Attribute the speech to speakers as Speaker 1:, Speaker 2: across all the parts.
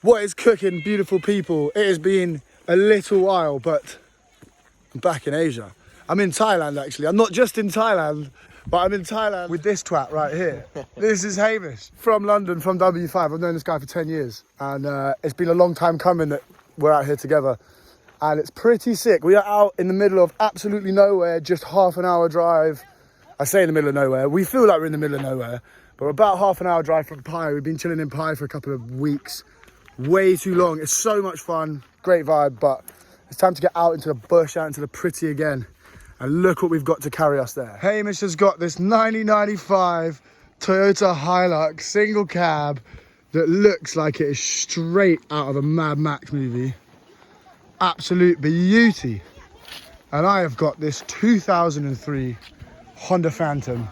Speaker 1: What is cooking, beautiful people? It has been a little while, but I'm back in Asia. I'm in Thailand, actually. I'm not just in Thailand, but I'm in Thailand with this twat right here. This is Hamish from London, from W5. I've known this guy for 10 years, and it's been a long time coming that we're out here together, and it's pretty sick. We are out in the middle of absolutely nowhere, just half an hour drive. I say in the middle of nowhere. We feel like we're in the middle of nowhere, but we're about half an hour drive from Pai. We've been chilling in Pai for a couple of weeks. Way too long. It's so much fun, great vibe, but it's time to get out into the bush, out into the pretty again, and look what we've got to carry us there. Hamish has got this 1995 Toyota Hilux single cab that looks like it is straight out of a Mad Max movie. Absolute beauty. And I have got this 2003 Honda Phantom.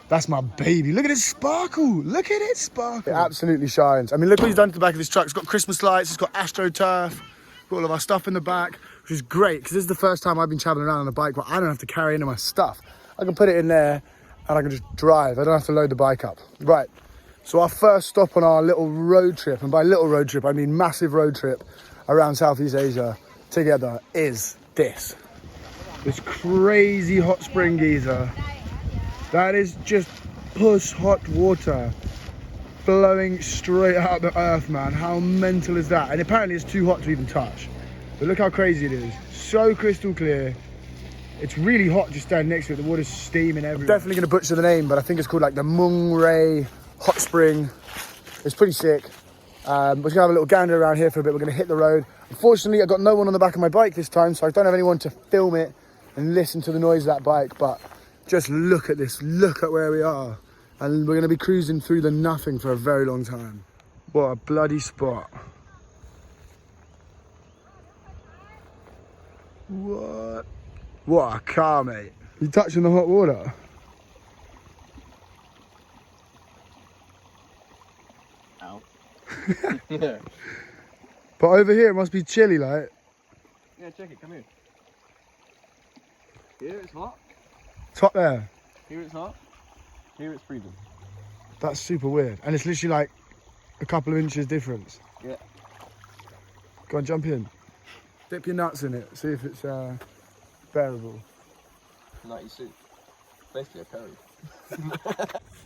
Speaker 1: That's my baby. Look at it sparkle. Look at it sparkle. It absolutely shines. I mean, look what he's done to the back of this truck. It's got Christmas lights. It's got AstroTurf. Got all of our stuff in the back, which is great because this is the first time I've been traveling around on a bike where I don't have to carry any of my stuff. I can put it in there and I can just drive. I don't have to load the bike up. Right. So our first stop on our little road trip, and by little road trip, I mean massive road trip around Southeast Asia together, is this. This crazy hot spring geyser. That is just push hot water flowing straight out the earth, man. How mental is that? And apparently it's too hot to even touch. But look how crazy it is. So crystal clear. It's really hot just standing next to it. The water's steaming everywhere. I'm definitely going to butcher the name, but I think it's called like the Mung Ray Hot Spring. It's pretty sick. We're going to have a little gander around here for a bit. We're going to hit the road. Unfortunately, I've got no one on the back of my bike this time, so I don't have anyone to film it and listen to the noise of that bike, but just look at this, look at where we are. And we're going to be cruising through the nothing for a very long time. What a bloody spot. What? What a car, mate. You touching the hot water?
Speaker 2: Ow.
Speaker 1: But over here it must be chilly, like.
Speaker 2: Yeah, check it, come here. Here it's hot.
Speaker 1: It's hot there.
Speaker 2: Here it's hot. Here it's freezing.
Speaker 1: That's super weird. And it's literally like a couple of inches difference.
Speaker 2: Yeah.
Speaker 1: Go on, jump in. Dip your nuts in it, see if it's bearable.
Speaker 2: Nutty soup. Basically a curry.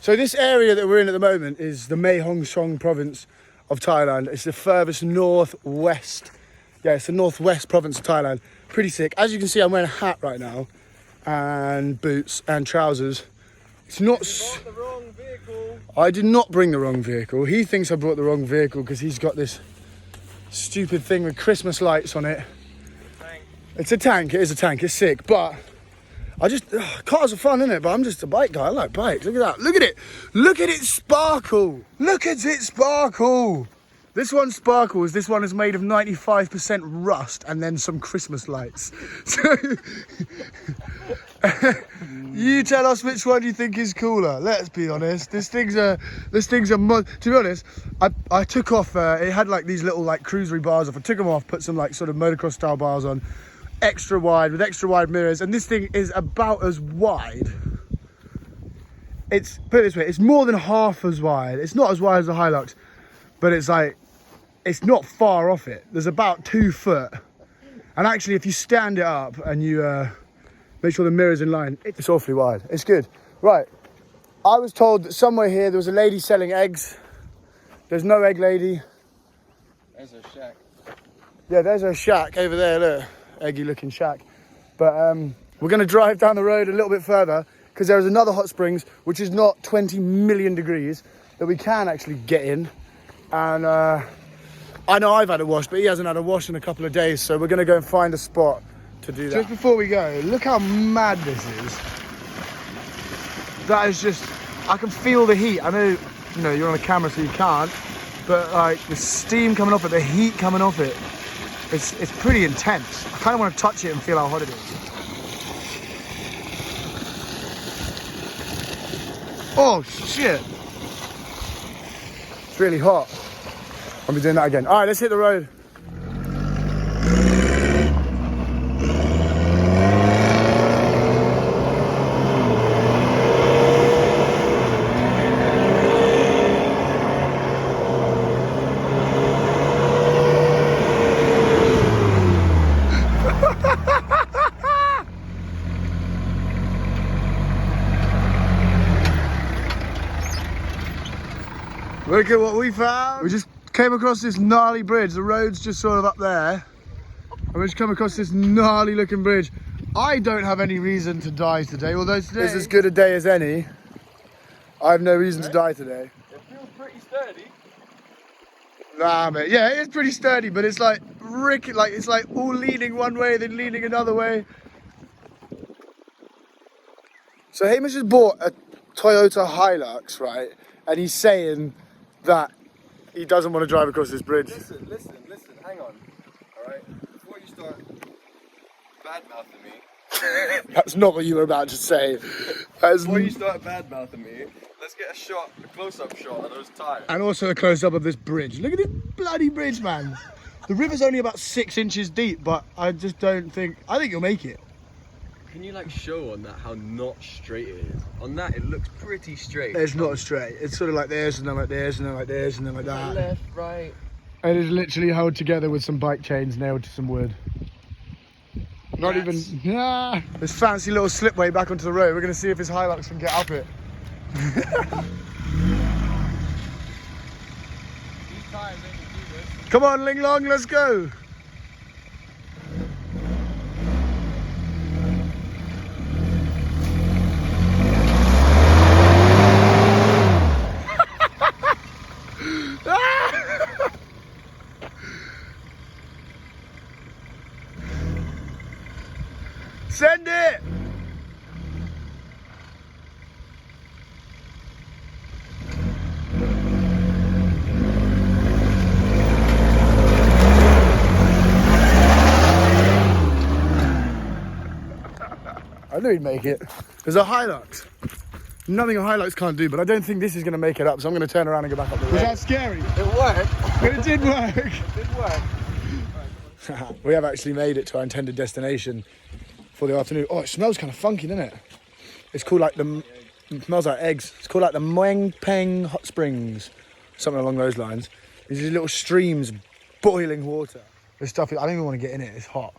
Speaker 1: So this area that we're in at the moment is the Mae Hong Son province of Thailand. It's the furthest northwest. Yeah, it's the northwest province of Thailand. Pretty sick. As you can see, I'm wearing a hat right now and boots and trousers. It's not.
Speaker 2: You brought the wrong vehicle.
Speaker 1: I did not bring the wrong vehicle. He thinks I brought the wrong vehicle because he's got this stupid thing with Christmas lights on it.
Speaker 2: Tank.
Speaker 1: It's a tank. It is a tank. It's sick, but I just cars are fun, innit? But I'm just a bike guy. I like bikes. Look at that. Look at it. Look at it sparkle. Look at it sparkle. This one sparkles. This one is made of 95% rust and then some Christmas lights. So you tell us which one you think is cooler. Let's be honest. This thing's a to be honest, I took off. It had like these little like cruisery bars off. I took them off, put some like sort of motocross style bars on, extra wide with extra wide mirrors, and this thing is about as wide. It's put it this way. It's more than half as wide. It's not as wide as the Hilux, but it's like. It's not far off it. There's about 2 foot. And actually, if you stand it up and you make sure the mirror's in line, it's awfully wide. It's good. Right. I was told that somewhere here there was a lady selling eggs. There's no egg lady.
Speaker 2: There's a shack.
Speaker 1: Yeah, there's a shack over there. Look, eggy looking shack. But we're going to drive down the road a little bit further because there is another hot springs, which is not 20 million degrees, that we can actually get in. And I know I've had a wash, but he hasn't had a wash in a couple of days, so we're going to go and find a spot to do that. Just before we go, look how mad this is. That is just, I can feel the heat. I know, you know, you're on a camera so you can't, but like the steam coming off it, the heat coming off it, it's pretty intense. I kind of want to touch it and feel how hot it is. Oh shit. It's really hot. I'll be doing that again. All right, let's hit the road. Look at what we found. We just came across this gnarly bridge. The road's just sort of up there. And we just come across this gnarly looking bridge. I don't have any reason to die today, although today is as good a day as any. I have no reason to die today.
Speaker 2: It feels pretty sturdy.
Speaker 1: Nah, mate. Yeah, it is pretty sturdy, but it's like it's like all leaning one way, then leaning another way. So Hamish has bought a Toyota Hilux, right? And he's saying that he doesn't want to drive across this bridge.
Speaker 2: Listen, hang on. Alright? Before you start bad-mouthing me.
Speaker 1: That's not what you were about to say.
Speaker 2: Before you start bad-mouthing me, let's get a close-up shot of those tires.
Speaker 1: And also a close-up of this bridge. Look at this bloody bridge, man. The river's only about 6 inches deep, but I just don't think... I think you'll make it.
Speaker 2: Can you like show on that how not straight it is? On that it looks pretty straight.
Speaker 1: It's not straight. It's sort of like this, and then like this, and then like this, and then like that.
Speaker 2: Left, right.
Speaker 1: It is literally held together with some bike chains nailed to some wood. Not even... Yeah. This fancy little slipway back onto the road. We're going to see if his Hilux can get up it.
Speaker 2: These tires ain't do this.
Speaker 1: Come on, Ling Long, let's go. Send it! I knew he'd make it. There's a Hilux. Nothing a Hilux can't do, but I don't think this is going to make it up, so I'm going to turn around and go back up the road. Was that scary?
Speaker 2: It worked.
Speaker 1: But it did work.
Speaker 2: It did work.
Speaker 1: We have actually made it to our intended destination for the afternoon. Oh, it smells kind of funky, doesn't it? It's called like it smells like eggs. It's called like the Mae Hong Hot Springs, something along those lines. These are little streams, boiling water. This stuff, I don't even want to get in it. It's hot.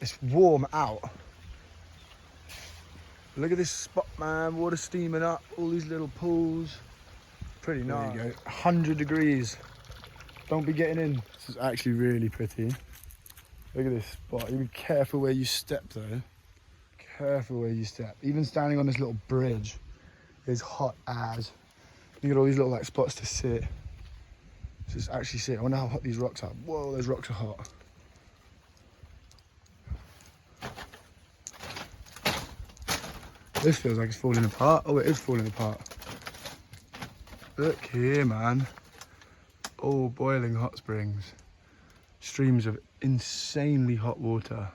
Speaker 1: It's warm out. Look at this spot, man. Water steaming up. All these little pools. Pretty nice. There you go. 100 degrees. Don't be getting in. This is actually really pretty. Look at this spot. You be careful where you step though. Careful where you step. Even standing on this little bridge is hot as. You get all these little like spots to sit. Just actually sit. I wonder how hot these rocks are. Whoa, those rocks are hot. This feels like it's falling apart. Oh, it is falling apart. Look here, man. All boiling hot springs. Streams of insanely hot water.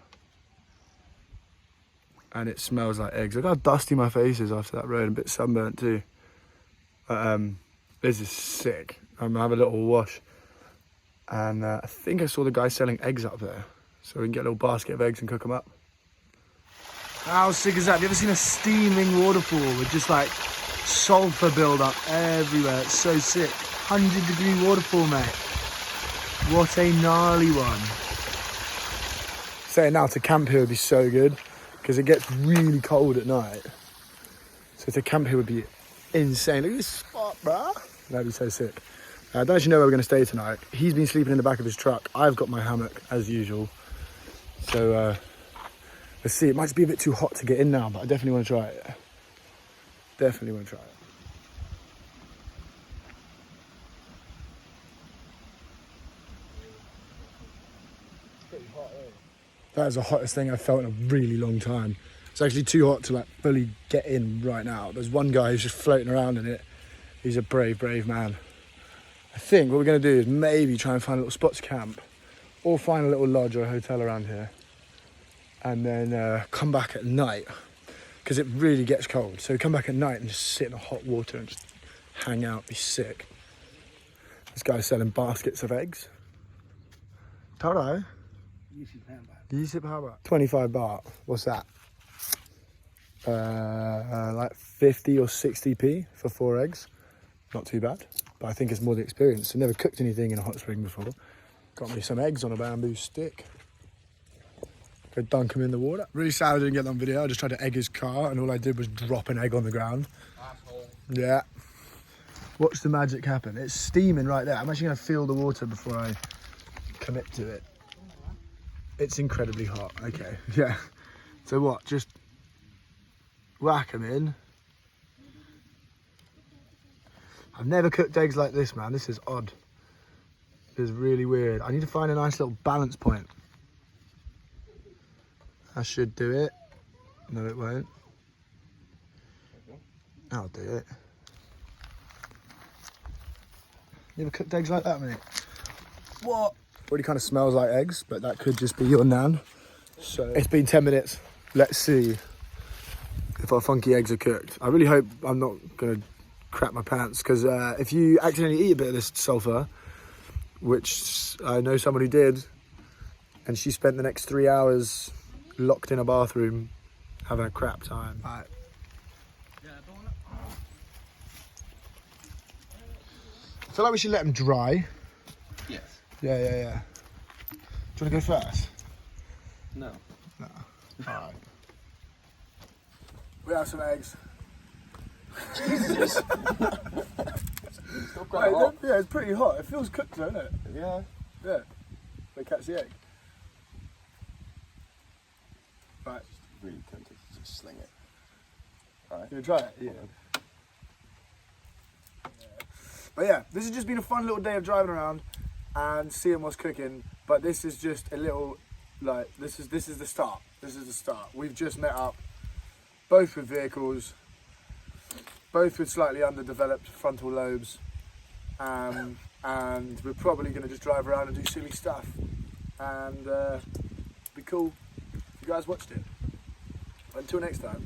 Speaker 1: And it smells like eggs. Look how dusty my face is after that road. A bit sunburnt too. This is sick. I'm gonna have a little wash. And I think I saw the guy selling eggs up there. So we can get a little basket of eggs and cook them up. How sick is that? Have you ever seen a steaming waterfall with just like sulfur build-up everywhere? It's so sick. 100-degree waterfall, mate. What a gnarly one. Saying now to camp here would be so good because it gets really cold at night. So to camp here would be insane. Look at this spot, bruh. That'd be so sick. I don't actually know where we're going to stay tonight. He's been sleeping in the back of his truck. I've got my hammock as usual. So let's see. It might just be a bit too hot to get in now, but I definitely want to try it. Definitely want to try it. That is the hottest thing I've felt in a really long time. It's actually too hot to like fully get in right now. There's one guy who's just floating around in it. He's a brave, brave man. I think what we're going to do is maybe try and find a little spot to camp or find a little lodge or a hotel around here and then come back at night because it really gets cold. So come back at night and just sit in the hot water and just hang out, be sick. This guy's selling baskets of eggs. Taro. 20 baht. 25 baht. What's that? Like 50 or 60p for 4 eggs. Not too bad, but I think it's more the experience. I've never cooked anything in a hot spring before. Got me some eggs on a bamboo stick. Go dunk them in the water. Really sad I didn't get that on video. I just tried to egg his car and all I did was drop an egg on the ground.
Speaker 2: Asshole.
Speaker 1: Yeah. Watch the magic happen. It's steaming right there. I'm actually going to feel the water before I commit to it. It's incredibly hot. Okay, yeah. So what? Just whack them in. I've never cooked eggs like this, man. This is odd. This is really weird. I need to find a nice little balance point. I should do it. No, it won't. I'll do it. You ever cooked eggs like that, mate? What? Already kind of smells like eggs, but that could just be your nan. So it's been 10 minutes. Let's see if our funky eggs are cooked. I really hope I'm not gonna crap my pants, because if you accidentally eat a bit of this sulfur, which I know someone who did, and she spent the next 3 hours locked in a bathroom having a crap time. Right. I feel like we should let them dry.
Speaker 2: Yes.
Speaker 1: Yeah. Do you want to go first?
Speaker 2: No.
Speaker 1: No. Alright. We have some eggs.
Speaker 2: Jesus. Still quite
Speaker 1: Wait,
Speaker 2: hot.
Speaker 1: yeah, it's pretty hot. It feels cooked, doesn't it?
Speaker 2: Yeah.
Speaker 1: Yeah. They catch the egg. Right.
Speaker 2: Really tempted to just sling it. Alright.
Speaker 1: You gonna try it? Yeah. But yeah, this has just been a fun little day of driving around and seeing what's cooking. But this is just a little, like, this is the start. This is the start. We've just met up, both with vehicles, both with slightly underdeveloped frontal lobes, and we're probably going to just drive around and do silly stuff. And be cool if you guys watched it. Until next time.